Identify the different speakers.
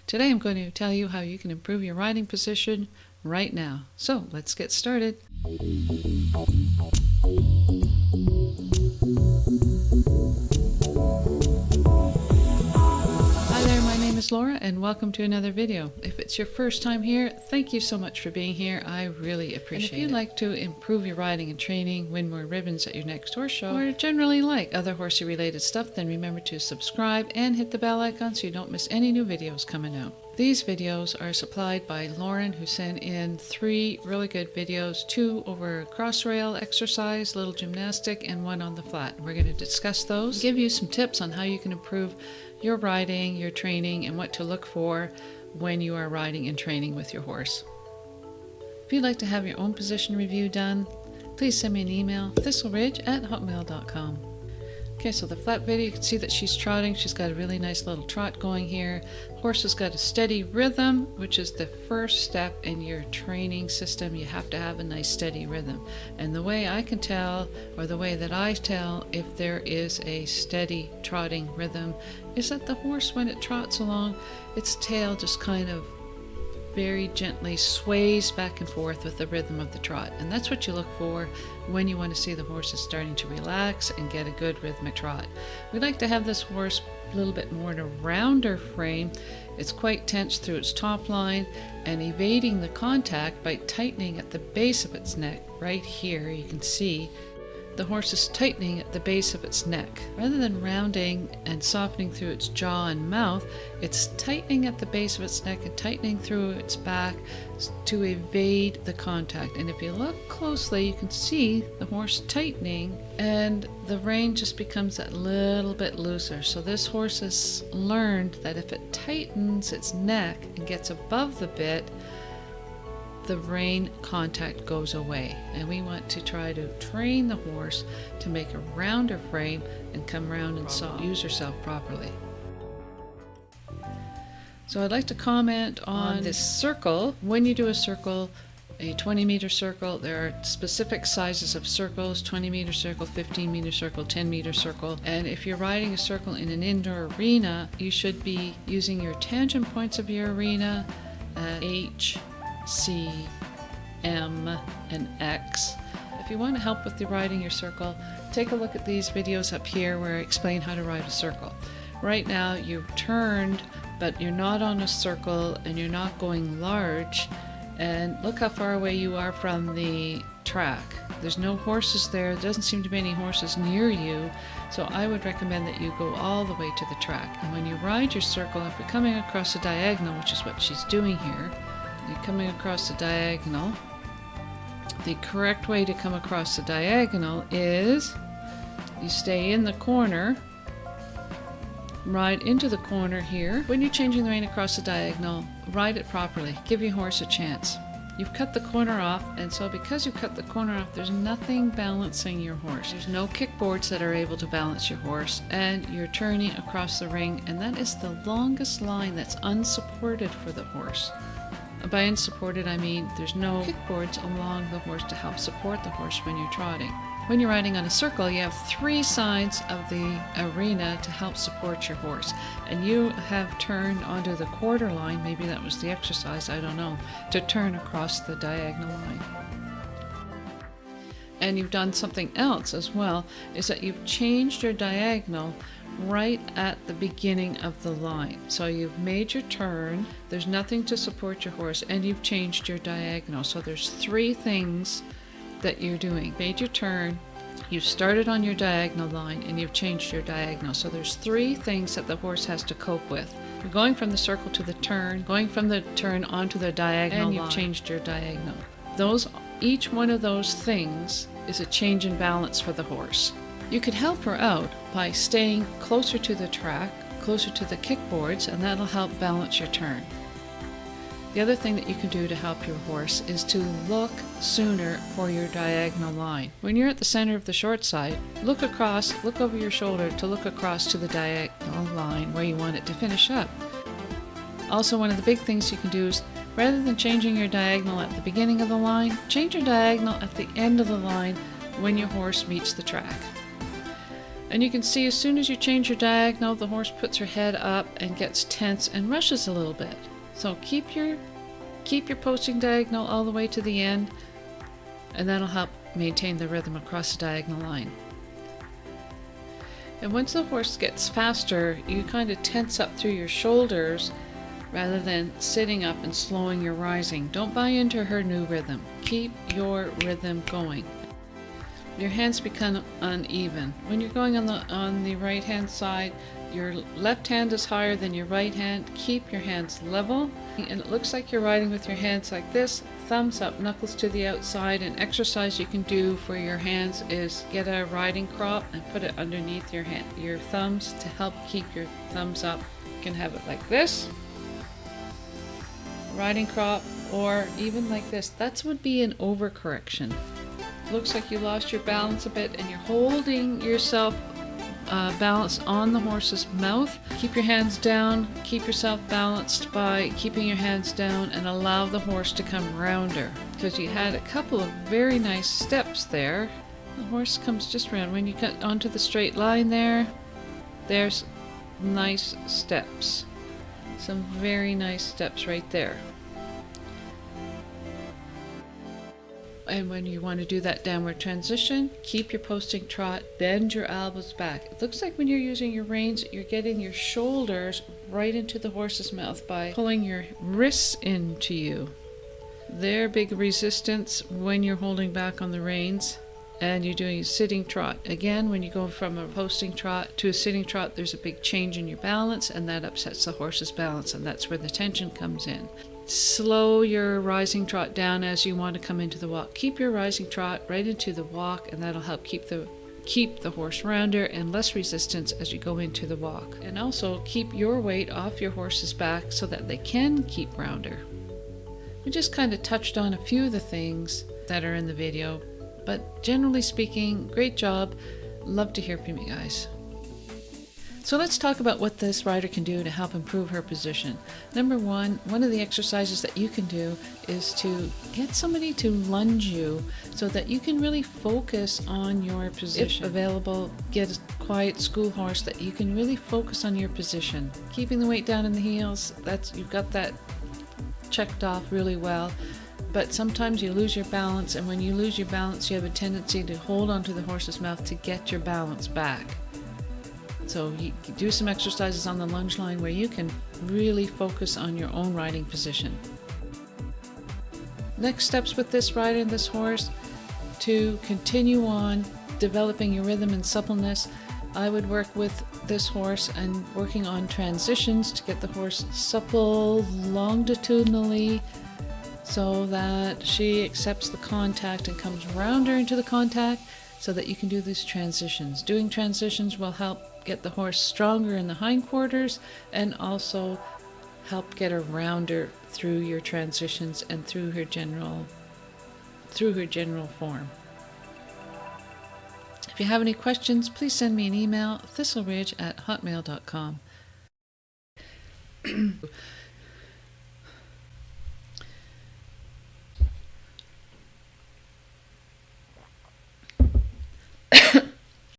Speaker 1: Today I'm going to tell you how you can improve your riding position right now. So let's get started. Laura, and welcome to another video. If it's your first time here, thank you so much for being here. I really appreciate it. If you'd like to improve your riding and training, win more ribbons at your next horse show, or generally like other horsey related stuff, then remember to subscribe and hit the bell icon so you don't miss any new videos coming out. These videos are supplied by Lauren, who sent in 3 really good videos, 2 over cross rail exercise, little gymnastic, and 1 on the flat. We're going to discuss those, give you some tips on how you can improve your riding, your training, and what to look for when you are riding and training with your horse. If you'd like to have your own position review done, please send me an email, thistleridge@hotmail.com. Okay, so the flat video, you can see that she's trotting. She's got a really nice little trot going here. Horse has got a steady rhythm, which is the first step in your training system. You have to have a nice steady rhythm. And the way I can tell, or the way that I tell if there is a steady trotting rhythm, is that the horse, when it trots along, its tail just kind of very gently sways back and forth with the rhythm of the trot. And that's what you look for when you want to see the horse is starting to relax and get a good rhythmic trot. We like to have this horse a little bit more in a rounder frame. It's quite tense through its top line and evading the contact by tightening at the base of its neck. Right here you can see the horse is tightening at the base of its neck. Rather than rounding and softening through its jaw and mouth, it's tightening at the base of its neck and tightening through its back to evade the contact. And if you look closely, you can see the horse tightening and the rein just becomes that little bit looser. So this horse has learned that if it tightens its neck and gets above the bit, the rein contact goes away. And we want to try to train the horse to make a rounder frame and come round and use herself properly. So I'd like to comment on this circle. When you do a circle, a 20-meter circle, there are specific sizes of circles: 20-meter circle, 15-meter circle, 10-meter circle. And if you're riding a circle in an indoor arena, you should be using your tangent points of your arena at H, C, M, and X. If you want to help with the riding your circle, take a look at these videos up here where I explain how to ride a circle. Right now you've turned, but you're not on a circle and you're not going large, and look how far away you are from the track. There's no horses there. There doesn't seem to be any horses near you, so I would recommend that you go all the way to the track. And when you ride your circle, if you're coming across a diagonal, which is what she's doing here, you're coming across the diagonal. The correct way to come across the diagonal is you stay in the corner, ride into the corner here. When you're changing the rein across the diagonal, ride it properly. Give your horse a chance. You've cut the corner off, and so because you cut the corner off, there's nothing balancing your horse. There's no kickboards that are able to balance your horse, and you're turning across the ring, and that is the longest line that's unsupported for the horse. By unsupported, I mean there's no kickboards along the horse to help support the horse when you're trotting. When you're riding on a circle, you have 3 sides of the arena to help support your horse. And you have turned onto the quarter line, maybe that was the exercise, I don't know, to turn across the diagonal line. And you've done something else as well, is that you've changed your diagonal right at the beginning of the line. So you've made your turn, there's nothing to support your horse, and you've changed your diagonal. So there's 3 things that you're doing. Made your turn, you've started on your diagonal line, and you've changed your diagonal. So there's 3 things that the horse has to cope with. You're going from the circle to the turn, going from the turn onto the diagonal, and you've changed your diagonal. Each one of those things is a change in balance for the horse. You could help her out by staying closer to the track, closer to the kickboards, and that'll help balance your turn. The other thing that you can do to help your horse is to look sooner for your diagonal line. When you're at the center of the short side, look over your shoulder to look across to the diagonal line where you want it to finish up. Also, one of the big things you can do is, rather than changing your diagonal at the beginning of the line, change your diagonal at the end of the line when your horse meets the track. And you can see as soon as you change your diagonal, the horse puts her head up and gets tense and rushes a little bit. So keep your posting diagonal all the way to the end, and that'll help maintain the rhythm across the diagonal line. And once the horse gets faster, you kind of tense up through your shoulders rather than sitting up and slowing your rising. Don't buy into her new rhythm. Keep your rhythm going. Your hands become uneven. When you're going on the right hand side, your left hand is higher than your right hand. Keep your hands level. And it looks like you're riding with your hands like this, thumbs up, knuckles to the outside. An exercise you can do for your hands is get a riding crop and put it underneath your thumbs to help keep your thumbs up. You can have it like this, riding crop, or even like this. That would be an overcorrection. Looks like you lost your balance a bit and you're holding yourself balanced on the horse's mouth. Keep your hands down, keep yourself balanced by keeping your hands down, and allow the horse to come rounder, because you had a couple of very nice steps there. The horse comes just round. When you get onto the straight line there's nice steps. Some very nice steps right there. And when you want to do that downward transition, keep your posting trot, bend your elbows back. It looks like when you're using your reins, you're getting your shoulders right into the horse's mouth by pulling your wrists into you. They're big resistance when you're holding back on the reins and you're doing a sitting trot. Again, when you go from a posting trot to a sitting trot, there's a big change in your balance, and that upsets the horse's balance, and that's where the tension comes in. Slow your rising trot down as you want to come into the walk. Keep your rising trot right into the walk, and that'll help keep the horse rounder and less resistance as you go into the walk. And also keep your weight off your horse's back so that they can keep rounder. We just kind of touched on a few of the things that are in the video, but generally speaking, great job. Love to hear from you guys. So let's talk about what this rider can do to help improve her position. Number one of the exercises that you can do is to get somebody to lunge you so that you can really focus on your position. If available, get a quiet school horse that you can really focus on your position. Keeping the weight down in the heels, you've got that checked off really well. But sometimes you lose your balance, and when you lose your balance, you have a tendency to hold onto the horse's mouth to get your balance back. So you do some exercises on the lunge line where you can really focus on your own riding position. Next steps with this rider and this horse, to continue on developing your rhythm and suppleness, I would work with this horse and working on transitions to get the horse supple longitudinally so that she accepts the contact and comes rounder into the contact, so that you can do these transitions. Doing transitions will help get the horse stronger in the hindquarters and also help get her rounder through your transitions and through her general form. If you have any questions, please send me an email, thistleridge@hotmail.com.